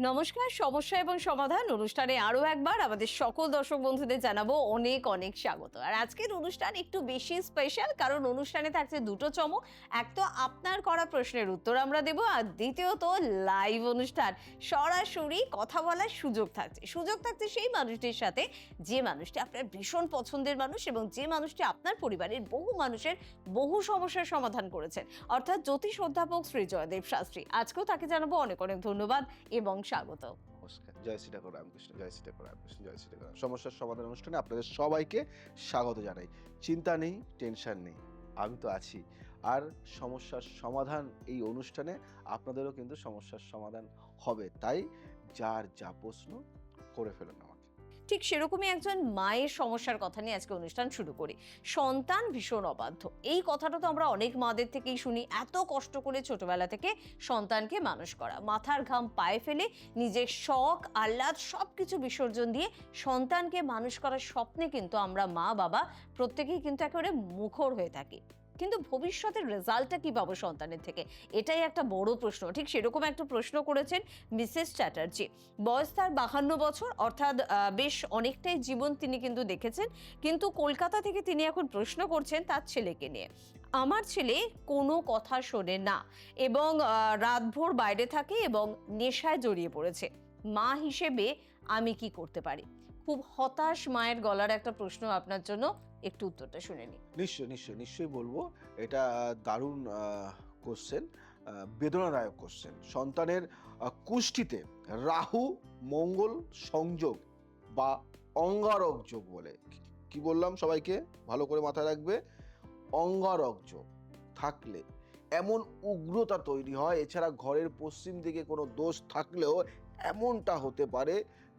নমস্কার, সমস্যা এবং সমাধান অনুষ্ঠানে আরো একবার আমাদের সকল দর্শক বন্ধুদের জানাবো অনেক অনেক স্বাগত। আর আজকের অনুষ্ঠান একটু বেশি স্পেশাল, কারণ অনুষ্ঠানে থাকছে দুটো চমক। এক তো আপনার করা প্রশ্নের উত্তর আমরা দেব, আর দ্বিতীয়ত লাইভ অনুষ্ঠান, সরাসরি কথা বলার সুযোগ থাকছে সেই মানুষটির সাথে যে মানুষটি আপনার ভীষণ পছন্দের মানুষ এবং যে মানুষটি আপনার পরিবারের বহু মানুষের বহু সমস্যার সমাধান করেছেন, অর্থাৎ জ্যোতিষ অধ্যাপক শ্রী জয়দেব শাস্ত্রী। আজকেও তাকে জানাবো অনেক অনেক ধন্যবাদ এবং স্বাগত। নমস্কার। জয় শ্রী ঠাকুর রামকৃষ্ণ, জয় শ্রী ঠাকুর রামকৃষ্ণ, জয় শ্রী ঠাকুর। সমস্যার সমাধান অনুষ্ঠানে আপনাদের সবাইকে স্বাগত জানাই। চিন্তা নেই, টেনশন নেই, আমি তো আছি। আর সমস্যার সমাধান এই অনুষ্ঠানে আপনাদেরও কিন্তু সমস্যার সমাধান হবে, তাই যার যা প্রশ্ন করে ফেলুন আমাকে। ঠিক সেরকমই একজন মায়ের সমস্যার কথা নিয়ে আজকে অনুষ্ঠান শুরু করি। সন্তান ভীষণ অবাধ্য, এই কথাটা তো আমরা অনেক মাদের থেকেই শুনি। এত কষ্ট করে ছোটবেলা থেকে সন্তানকে মানুষ করা, মাথার ঘাম পায়ে ফেলে নিজের শখ আহ্লাদ সবকিছু বিসর্জন দিয়ে সন্তানকে মানুষ করার স্বপ্নে কিন্তু আমরা মা বাবা প্রত্যেকেই কিন্তু একেবারে মুখর হয়ে থাকি। কিন্তু ভবিষ্যতের রেজাল্টটা কি পাবো সন্তানের থেকে, এটাই একটা বড় প্রশ্ন। ঠিক সেরকম একটা প্রশ্ন করেছেন মিসেস চ্যাটার্জি। বয়স তার 52 বছর, অর্থাৎ বেশ অনেকটাই জীবন তিনি কিন্তু দেখেছেন। কিন্তু কলকাতা থেকে তিনি এখন প্রশ্ন করছেন তার ছেলেকে নিয়ে। আমার ছেলে কোনো কথা শোনে না এবং রাতভর বাইরে থাকে এবং নেশায় জড়িয়ে পড়েছে। মা হিসেবে আমি কি করতে পারি? খুব হতাশ মায়ের গলার একটা প্রশ্ন আপনার জন্য, একটু উত্তরটা শুনে নিই। নিশ্চয়ই বলবো। এটা দারুণ কোশ্চেন, বেদনাদায়ক কোশ্চেন। সন্তানের কুষ্ঠিতে রাহু মঙ্গল সংযোগ বা অঙ্গারক যোগ বলে। কি বললাম সবাইকে ভালো করে মাথায় রাখবে। অঙ্গারক যোগ থাকলে এমন উগ্রতা তৈরি হয়, এছাড়া ঘরের পশ্চিম দিকে কোনো দোষ থাকলেও এমনটা হতে পারে।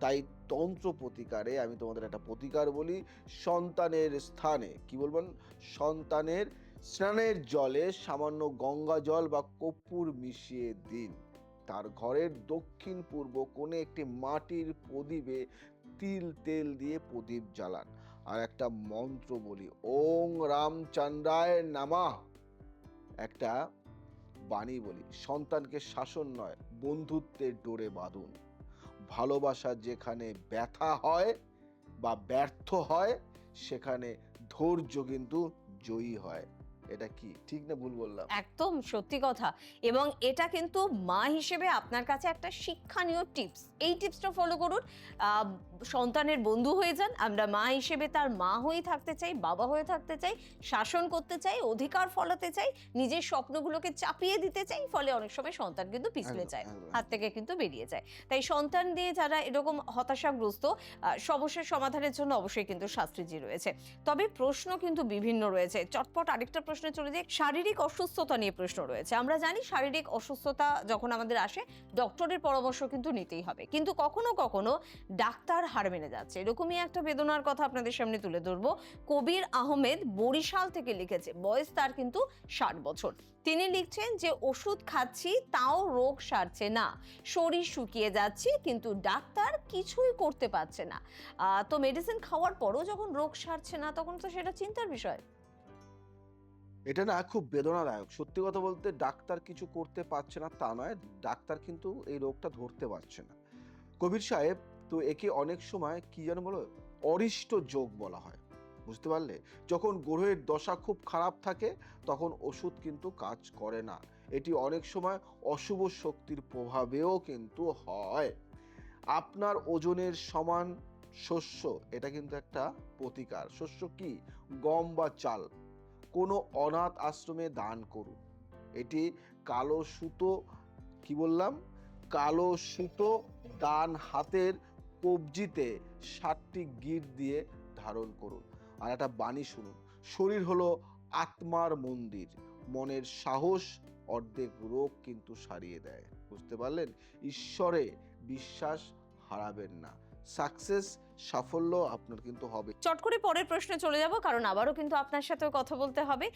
তাই তন্ত্র প্রতিকারে আমি তোমাদের একটা প্রতিকার বলি। সন্তানের স্থানে কি বলবেন, সন্তানের স্নানের জলে সামান্য গঙ্গা জল বা কর্পূর মিশিয়ে দিন। তার ঘরের দক্ষিণ পূর্ব কোণে একটি মাটির প্রদীপে তিল তেল দিয়ে প্রদীপ জ্বালান। আর একটা মন্ত্র বলি, ওং রামচন্দ্রায় নামা। একটা বাণী বলি, সন্তানকে শাসন নয় বন্ধুত্বের ডোরে বাঁধুন। ভালোবাসা যেখানে ব্যথা হয় বা ব্যর্থ হয়, সেখানে ধৈর্য কিন্তু জয়ী হয়। এটা কি ঠিক না ভুল বললাম? একদম সত্যি কথা। এবং এটা কিন্তু মা হিসেবে আপনার কাছে একটা শিক্ষণীয় টিপস। এই টিপসটা ফলো করুন। সন্তানের বন্ধু হয়ে যান। আমরা মা হিসেবে তার মা হয়ে থাকতে চাই, বাবা হয়ে থাকতে চাই, শাসন করতে চাই, অধিকার ফলাতে চাই, নিজের স্বপ্নগুলোকে চাপিয়ে দিতে চাই। ফলে অনেক সময় সন্তান কিন্তু পিছলে যায়, হাত থেকে কিন্তু বেরিয়ে যায়। তাই সন্তান দিয়ে যারা এরকম হতাশাগ্রস্ত, সমস্যার সমাধানের জন্য অবশ্যই কিন্তু শাস্ত্রীজি রয়েছে। তবে প্রশ্ন কিন্তু বিভিন্ন রয়েছে। চটপট আরেকটা প্রশ্নে চলে যাই। শারীরিক অসুস্থতা নিয়ে প্রশ্ন রয়েছে। আমরা জানি শারীরিক অসুস্থতা যখন আমাদের আসে, ডক্টরের পরামর্শ কিন্তু নিতেই হবে। কিন্তু কখনো কখনো ডাক্তার হার মেনে যাচ্ছে, এরকমই একটা বেদনার কথা আপনাদের সামনে তুলে ধরবো। কবির আহমেদ বরিশাল থেকে লিখেছে, বয়স তার কিন্তু 60 বছর। তিনি লিখছেন যে ওষুধ খাচ্ছি তাও রোগ সারছে না, শরীর শুকিয়ে যাচ্ছে, কিন্তু ডাক্তার কিছুই করতে পারছে না। তো মেডিসিন খাওয়ার পরও যখন রোগ সারছে না, তখন তো সেটা চিন্তার বিষয়। এটা না খুব বেদনাদায়ক। সত্যি কথা বলতে, ডাক্তার কিছু করতে পারছে না তা নয়, ডাক্তার কিন্তু এই রোগটা ধরতে পারছে না। কবির সাহেব, তো একে অনেক সময় কি যেন বলো, অরিষ্ট যোগ বলা হয়। বুঝতে পারলে? যখন গ্রহের দশা খুব খারাপ থাকে তখন ওষুধ কিন্তু কাজ করে না। এটি অনেক সময় অশুভ শক্তির প্রভাবেও কিন্তু হয়। আপনার ওজনের সমান শস্য, এটা কিন্তু একটা প্রতিকার। শস্য কি? গম বা চাল কোনো অনাথ আশ্রমে দান করুন। এটি কালো সুতো, কি বললাম, কালো সুতো ডান হাতের কবজিতে 7টি গিঁট দিয়ে ধারণ করুন। আর একটা বাণী শুনুন, শরীর হলো আত্মার মন্দির, মনের সাহস অর্ধেক রোগ কিন্তু সারিয়ে দেয়। বুঝতে পারলেন? ঈশ্বরে বিশ্বাস হারাবেন না, সাকসেস সাফল্য আপনার কিন্তু হবে। চট করে পরের প্রশ্নে চলে যাব, কারণ আবারও কিন্তু আপনার সাথেও কথা বলতে হবে।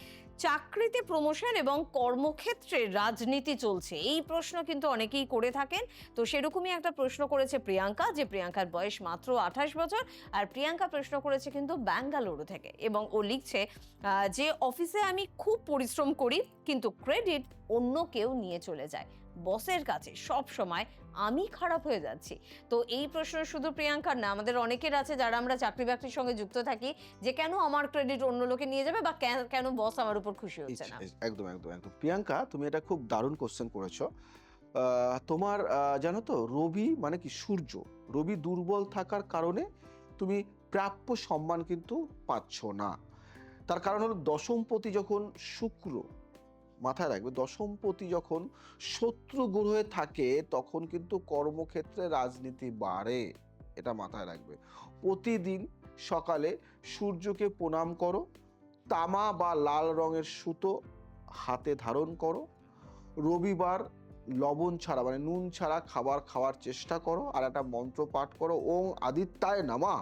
চাকরিতে প্রমোশন এবং কর্মক্ষেত্রে রাজনীতি চলছে, এই প্রশ্ন কিন্তু অনেকেই করে থাকেন। তো সেরকমই একটা প্রশ্ন করেছে প্রিয়াঙ্কা, যে প্রিয়াঙ্কার বয়স মাত্র 28 বছর। আর প্রিয়াঙ্কা প্রশ্ন করেছে কিন্তু ব্যাঙ্গালুরু থেকে, এবং ও লিখছে যে অফিসে আমি খুব পরিশ্রম করি কিন্তু ক্রেডিট অন্য কেউ নিয়ে চলে যায়। বসের কাছে সব সময় আমি খারাপ হয়ে যাচ্ছি? তো এই প্রশ্ন শুধু প্রিয়াঙ্কার না, আমাদের অনেকের আছে যারা আমরা চাকরি বাকরির সঙ্গে যুক্ত থাকি, যে কেন আমার ক্রেডিট অন্য লোকে নিয়ে যাবে, বা কেন বস আমার উপর খুশি হচ্ছে না। একদম একদম একদম প্রিয়াঙ্কা, তুমি এটা খুব দারুণ কোশ্চেন করেছো। তোমার জানো তো, রবি মানে কি সূর্য, রবি দুর্বল থাকার কারণে তুমি প্রাপ্য সম্মান কিন্তু পাচ্ছ না। তার কারণ হলো দশমপতি যখন শুক্র, মাথায় রাখবে, দশমপতি যখন শত্রু গ্রহে থাকে তখন কিন্তু কর্মক্ষেত্রে রাজনীতি বাড়ে, এটা মাথায় রাখবে। প্রতিদিন সকালে সূর্যকে প্রণাম করো, তামা বা লাল রঙের সুতো হাতে ধারণ করো, রবিবার লবণ ছাড়া মানে নুন ছাড়া খাবার খাওয়ার চেষ্টা করো, আর একটা মন্ত্র পাঠ করো, ওং আদিত্যায় নামা।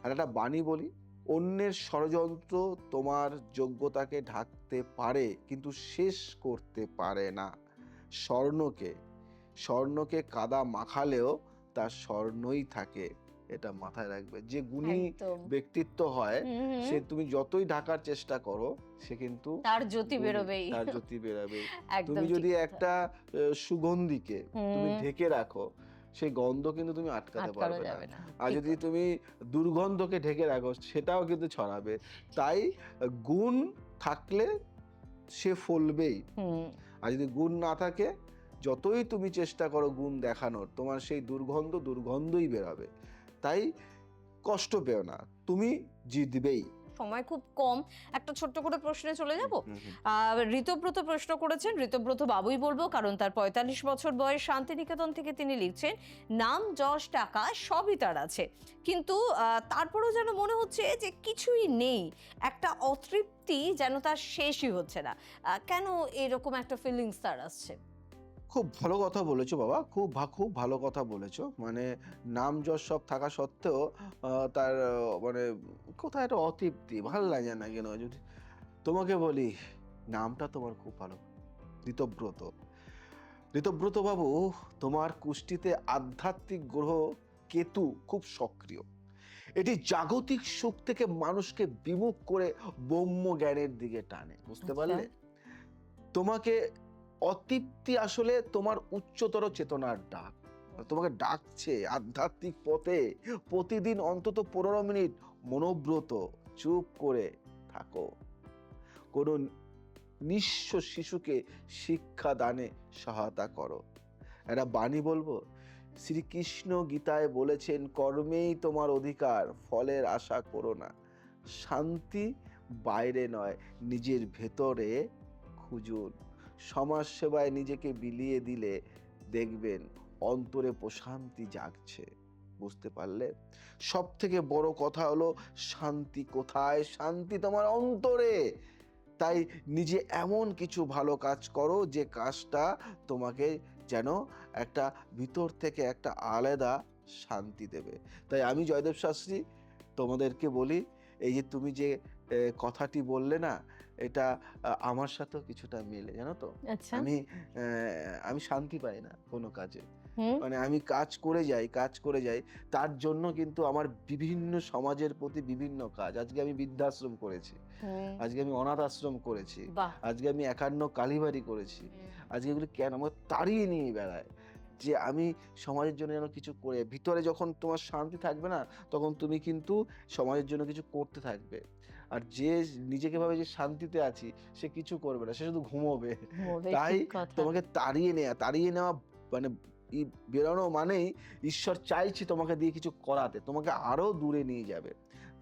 আর একটা বাণী বলি, অন্যের ষড়যন্ত্র তোমার যোগ্যতাকে ঢাকতে পারে কিন্তু শেষ করতে পারে না। স্বর্ণকে কাদা মাখালেও তার স্বর্ণই থাকে, এটা মাথায় রাখবে। যে গুণী একদম। ব্যক্তিত্ব হয় সে তুমি যতই ঢাকার চেষ্টা করো সে কিন্তু তার জ্যোতি বেরোবেই। তার জ্যোতি বেরোবেই। একদম তুমি ঠিক যদি কথা। একটা সুগন্ধিকে তুমি ঢেকে রাখো, সেই গন্ধ কিন্তু তুমি আটকাতে আটকানো পারবে না। যাবে না। আর ঠিক যদি কথা। তুমি দুর্গন্ধকে ঢেকে রাখো সেটাও কিন্তু ছড়াবে। তাই গুণ থাকলে সে ফলবেই, হুম। আর যদি গুণ না থাকে যতই তুমি চেষ্টা করো গুণ দেখানোর, তোমার সেই দুর্গন্ধই বেরোবে। তাই কষ্ট পেও না, তুমি জিতবেই। সময় খুব কম, একটা ছোট্ট করে প্রশ্নে চলে যাব। হুম, হুম। ঋতব্রত প্রশ্ন করেছেন, ঋতব্রত বাবুই বলবো কারণ তার ৪৫ বছর বয়স। শান্তিনিকেতন থেকে তিনি লিখছেন, নাম যশ টাকা সবই তার আছে, কিন্তু তারপরেও যেন মনে হচ্ছে যে কিছুই নেই, একটা অতৃপ্তি যেন তার শেষই হচ্ছে না। কেন এরকম একটা ফিলিংস তার আসছে? খুব ভালো কথা বলেছো বাবা, খুব ভালো কথা বলেছো। মানে নাম যশ সব থাকা সত্ত্বেও তার মানে কোথায় একটা অতৃপ্তি, ভাল লাগে না কেন। যদি তোমাকে বলি, নামটা তোমার খুব ভালো, ঋতব্রত। ঋতব্রত বাবু, তোমার কুষ্টিতে আধ্যাত্মিক গ্রহ কেতু খুব সক্রিয়। এটি জাগতিক সুখ থেকে মানুষকে বিমুখ করে ব্রহ্ম জ্ঞানের দিকে টানে, বুঝতে আচ্ছা। পারলে? তোমাকে অতৃপ্তি আসলে তোমার উচ্চতর চেতনার ডাক, তোমাকে ডাকছে আধ্যাত্মিক পথে। প্রতিদিন অন্তত 15 মিনিট মনোব্রত চুপ করে থাকো, কোনো নিঃস্ব শিশুকে শিক্ষা দানে সহায়তা করো। একটা বাণী বলবো, শ্রীকৃষ্ণ গীতায় বলেছেন, কর্মেই তোমার অধিকার, ফলের আশা করো না। শান্তি বাইরে নয়, নিজের ভেতরে খুঁজুন। সমাজ সেবায় নিজেকে বিলিয়ে দিলে দেখবেন অন্তরে প্রশান্তি জাগছে, বুঝতে পারলে? সব থেকে বড় কথা হলো, শান্তি কোথায়? শান্তি তোমার অন্তরে। তাই নিজে এমন কিছু ভালো কাজ করো যে কাজটা তোমাকে যেন একটা ভিতর থেকে একটা আলাদা শান্তি দেবে। তাই আমি জয়দেব শাস্ত্রী তোমাদেরকে বলি, এই যে তুমি যে কথাটি বললে না, এটা আমার সাথেও কিছুটা মেলে, জানো তো। আচ্ছা। আমি শান্তি পাই না কোনো কাজে। হুম। মানে আমি কাজ করে যাই, তার জন্য কিন্তু আমার বিভিন্ন সমাজের প্রতি বিভিন্ন কাজ। আজকে আমি বৃদ্ধাশ্রম করেছি, হুম। আজকে আমি অনাথ আশ্রম করেছি, বাহ। আজকে আমি 51 কালীবাড়ি করেছি। আজকে এগুলো কেন আমার তাড়িয়ে নিয়ে বেড়ায়, যে আমি সমাজের জন্য যেন কিছু করে। ভিতরে যখন তোমার শান্তি থাকবে না, তখন তুমি কিন্তু সমাজের জন্য কিছু করতে থাকবে। আর যে নিজেকে ভাবে যে শান্তিতে আছি, সে কিছু করবে না, সে শুধু ঘুমোবে। ঘুমোবে, তাই ঠিক কথা। তোমাকে তাড়িয়ে নেওয়া মানে বেরোনো মানেই ঈশ্বর চাইছে তোমাকে দিয়ে কিছু করাতে, তোমাকে আরো দূরে নিয়ে যাবে।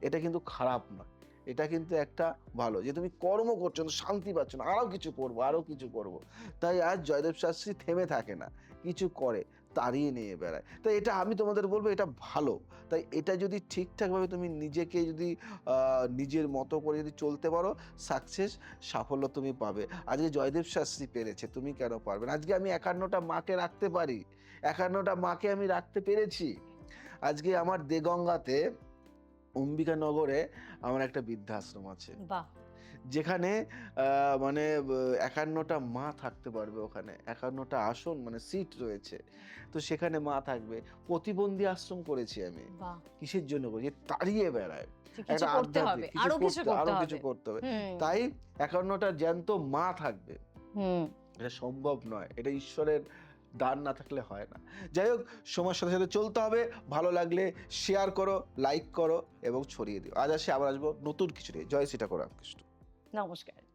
এটা কিন্তু খারাপ না, এটা কিন্তু একটা ভালো, যে তুমি কর্ম করছো না, শান্তি পাচ্ছ না, আরো কিছু করব। তাই আজ জয়দেব শাস্ত্রী থেমে থাকে না, কিছু করে, তাড়িয়ে নিয়ে বেড়ায়। তাই এটা আমি তোমাদের বলবো, এটা ভালো। তাই এটা যদি ঠিকঠাকভাবে তুমি নিজেকে যদি নিজের মতো করে যদি চলতে পারো, সাফল্য তুমি পাবে। আজকে জয়দেব শাস্ত্রী পেরেছে, তুমি কেন পারবে না? আজকে আমি 51টা মাকে রাখতে পারি, 51টা মাকে আমি রাখতে পেরেছি। আজকে আমার দেগঙ্গাতে অম্বিকানগরে আমার একটা বৃদ্ধাশ্রম আছে, বাহ। যেখানে মানে 51টা মা থাকতে পারবে। ওখানে 51টা আসন মানে সিট রয়েছে, তো সেখানে মা থাকবে। প্রতিবন্ধী আশ্রম করেছি আমি। বাহ। কিসের জন্য করেছি? তাড়িয়ে বেড়ায় যে কিছু একটা করতে হবে, আধ্যাত্মিক আরো কিছু করতে আরো হবে। কিছু করতে হবে। হুম। তাই 51টা জ্যান্ত মা থাকবে। হুম। এটা সম্ভব নয়, এটা ঈশ্বরের দান না থাকলে হয় না। যাই হোক, সময়ের সাথে সাথে চলতে হবে। ভালো লাগলে শেয়ার করো, লাইক করো এবং ছড়িয়ে দিও। আজ আসি, আবার আসবো নতুন কিছু নিয়ে। জয় শ্রী ঠাকুর রামকৃষ্ণ। নমস্কার।